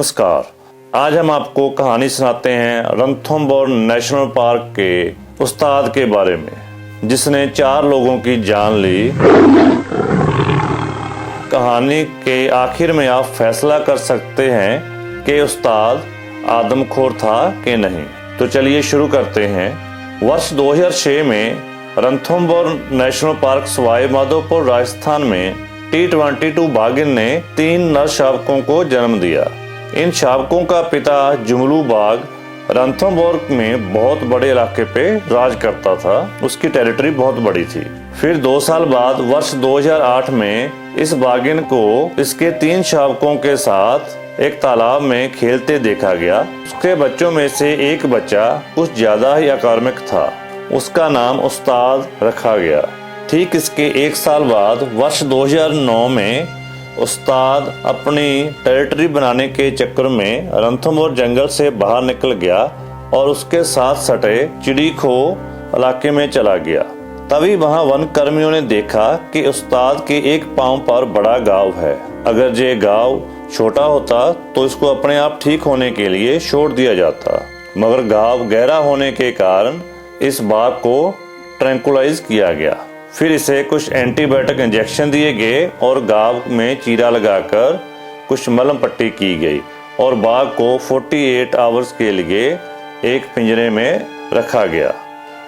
नमस्कार। आज हम आपको कहानी सुनाते हैं रणथंभौर नेशनल पार्क के उस्ताद के बारे में, जिसने 4 लोगों की जान ली। कहानी के आखिर में आप फैसला कर सकते हैं कि उस्ताद आदमखोर था कि नहीं। तो चलिए शुरू करते हैं। वर्ष 2006 में रणथंभौर नेशनल पार्क सवाई माधोपुर राजस्थान में T22 भागिन ने 3 नर शावकों को जन्म दिया। इन शावकों का पिता जुमलू बाघ रणथंभौर में बहुत बड़े इलाके पे राज करता था। उसकी टेरिटरी बहुत बड़ी थी। फिर 2 साल बाद वर्ष 2008 में इस बाघिन को इसके 3 शावकों के साथ एक तालाब में खेलते देखा गया। उसके बच्चों में से एक बच्चा कुछ ज्यादा ही आक्रामक था। उसका नाम उस्ताद रखा गया। ठीक इसके 1 साल बाद वर्ष 2009 में उस्ताद अपनी टेरिटरी बनाने के चक्कर में रणथंभौर जंगल से बाहर निकल गया और उसके साथ सटे चिड़ीखो इलाके में चला गया। तभी वहां वन कर्मियों ने देखा कि उस्ताद के एक पांव पर बड़ा घाव है। अगर ये घाव छोटा होता तो इसको अपने आप ठीक होने के लिए छोड़ दिया जाता, मगर घाव गहरा होने के कारण इस बाघ को ट्रैंकुलाइज किया गया। फिर इसे कुछ एंटीबायोटिक इंजेक्शन दिए गए और घाव में चीरा लगाकर कुछ मलहम पट्टी की गई और बाघ को 48 आवर्स के लिए एक पिंजरे में रखा गया।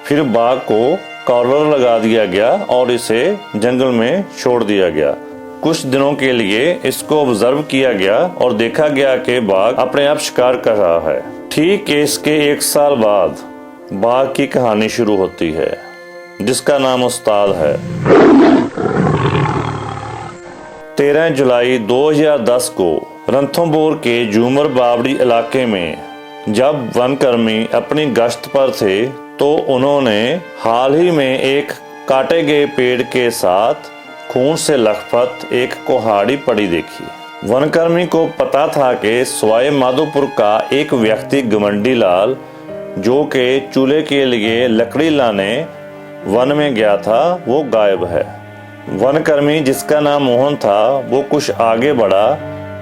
फिर बाघ को कॉलर लगा दिया गया और इसे जंगल में छोड़ दिया गया। कुछ दिनों के लिए इसको ऑब्जर्व किया गया और देखा गया कि बाघ अपने आप शिकार कर रहा है। ठीक इसके 1 साल बाद बाघ की कहानी शुरू होती है, जिसका नाम उस्ताद है। 13 जुलाई 2010 को रणथंभौर के झूमर बावड़ी इलाके में जब वनकर्मी अपनी गश्त पर थे तो उन्होंने हाल ही में एक काटे गए पेड़ के साथ खून से लथपथ एक कुल्हाड़ी पड़ी देखी। वनकर्मी को पता था कि सवाई माधोपुर का एक व्यक्ति घमंडी लाल, जो के चूल्हे के लिए लकड़ी लाने वन में गया था, वो गायब है। वनकर्मी जिसका नाम मोहन था वो कुछ आगे बढ़ा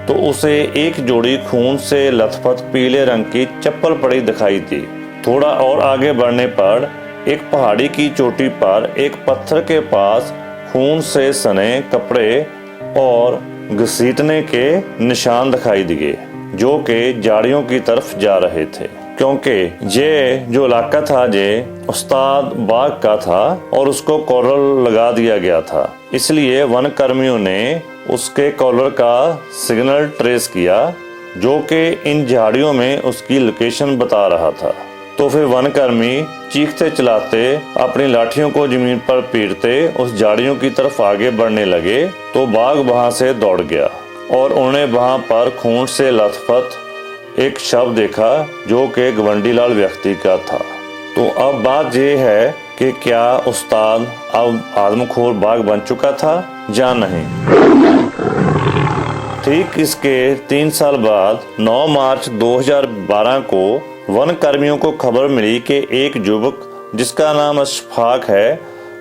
तो उसे एक जोड़ी खून से लथपथ पीले रंग की चप्पल पड़ी दिखाई दी। थोड़ा और आगे बढ़ने पर एक पहाड़ी की चोटी पर एक पत्थर के पास खून से सने कपड़े और घसीटने के निशान दिखाई दिए, जो के झाड़ियों की तरफ जा रहे थे। क्योंकि ये जो इलाका था ये उस्ताद बाघ का था और उसको कॉलर लगा दिया गया था, इसलिए वन कर्मियों ने उसके कॉलर का सिग्नल ट्रेस किया, जो कि इन झाड़ियों में उसकी लोकेशन बता रहा था। तो फिर वन कर्मी चीखते चिल्लाते अपनी लाठियों को जमीन पर पीटते उस झाड़ियों की तरफ आगे बढ़ने लगे तो बाघ वहां से दौड़ गया और उन्हें वहां पर खून से लथपथ एक शव देखा, जो कि घमंडी लाल व्यक्ति का था। तो अब बात यह है कि क्या उस्ताद अब आदमखोर बाघ बन चुका था या नहीं। ठीक इसके 3 साल बाद 9 मार्च 2012 को वन कर्मियों को खबर मिली कि एक युवक जिसका नाम अशफाक है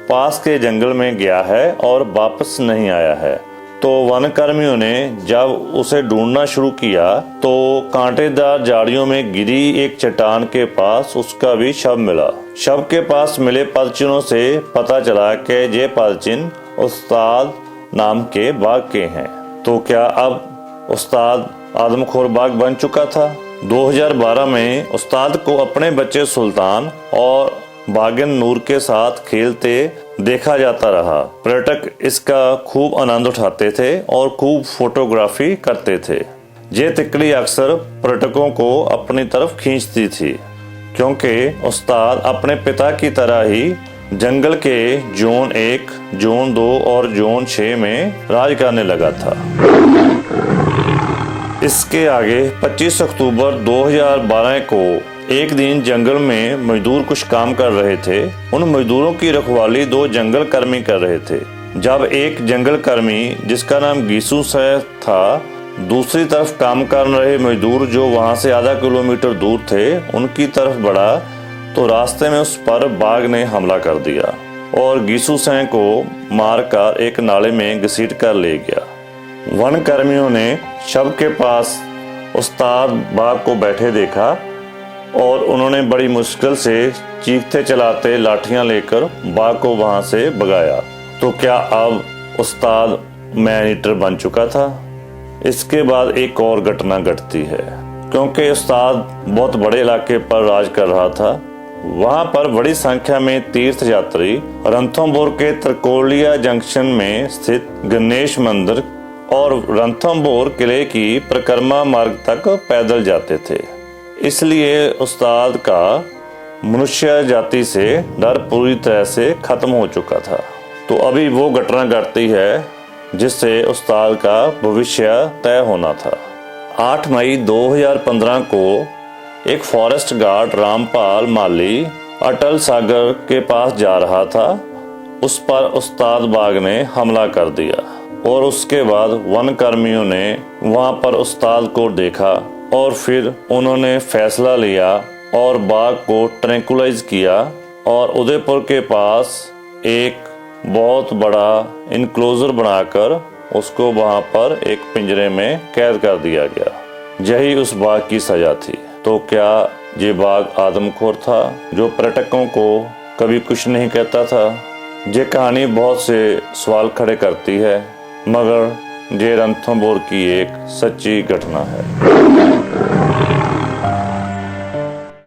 पास के जंगल में गया है और वापस नहीं आया है। तो वन कर्मियों ने जब उसे ढूंढना शुरू किया तो कांटेदार झाड़ियों में गिरी एक चट्टान के पास उसका भी शव मिला। शव के पास मिले पदचिन्हों से पता चला कि ये पदचिन्ह उस्ताद नाम के बाघ के हैं। तो क्या अब उस्ताद आदमखोर बाघ बन चुका था। 2012 में उस्ताद को अपने बच्चे सुल्तान और बागिन नूर के साथ खेलते देखा जाता रहा। पर्यटक इसका खूब आनंद उठाते थे और खूब फोटोग्राफी करते थे। ये तिकड़ी अक्सर पर्यटकों को अपनी तरफ खींचती थी, क्योंकि उस्ताद अपने पिता की तरह ही जंगल के जोन 1, जोन 2 और जोन 6 में राज करने लगा था। इसके आगे 25 अक्टूबर 2012 को एक दिन जंगल में मजदूर कुछ काम कर रहे थे। उन मजदूरों की रखवाली 2 जंगल कर्मी कर रहे थे। जब एक जंगल कर्मी जिसका नाम गीसू से था दूसरी तरफ काम कर रहे मजदूर जो वहां से आधा किलोमीटर दूर थे उनकी तरफ बढ़ा तो रास्ते में उस पर बाघ ने हमला कर दिया और गीसू से को मारकर एक नाले में घसीट कर ले गया। वन कर्मियों ने शव के पास उस्ताद बाघ को बैठे देखा और उन्होंने बड़ी मुश्किल से चीखते चलाते लाठियां लेकर बाघ को वहां से भगाया। तो क्या अब उस्ताद मैन ईटर बन चुका था? इसके बाद एक और घटना घटती है। क्योंकि उस्ताद बहुत बड़े इलाके पर राज कर रहा था, वहां पर बड़ी संख्या में तीर्थ यात्री रणथंभौर के त्रिकोलिया जंक्शन में स्थित गणेश मंदिर और रणथंभौर किले की परिक्रमा मार्ग तक पैदल जाते थे। इसलिए उस्ताद का मनुष्य जाति से डर पूरी तरह से खत्म हो चुका था। तो अभी वो घटना घटती है जिससे उस्ताद का भविष्य तय होना था। 8 मई 2015 को एक फॉरेस्ट गार्ड रामपाल माली अटल सागर के पास जा रहा था। उस पर उस्ताद बाघ ने हमला कर दिया और उसके बाद वन कर्मियों ने वहां पर उस्ताद को देखा और फिर उन्होंने फैसला लिया और बाघ को ट्रैंकुलाइज किया और उदयपुर के पास एक बहुत बड़ा इनक्लोजर बनाकर उसको वहां पर एक पिंजरे में कैद कर दिया गया। यही उस बाघ की सजा थी। तो क्या ये बाघ आदमखोर था जो पर्यटकों को कभी कुछ नहीं कहता था? ये कहानी बहुत से सवाल खड़े करती है, मगर ये रणथंभौर की एक सच्ची घटना है।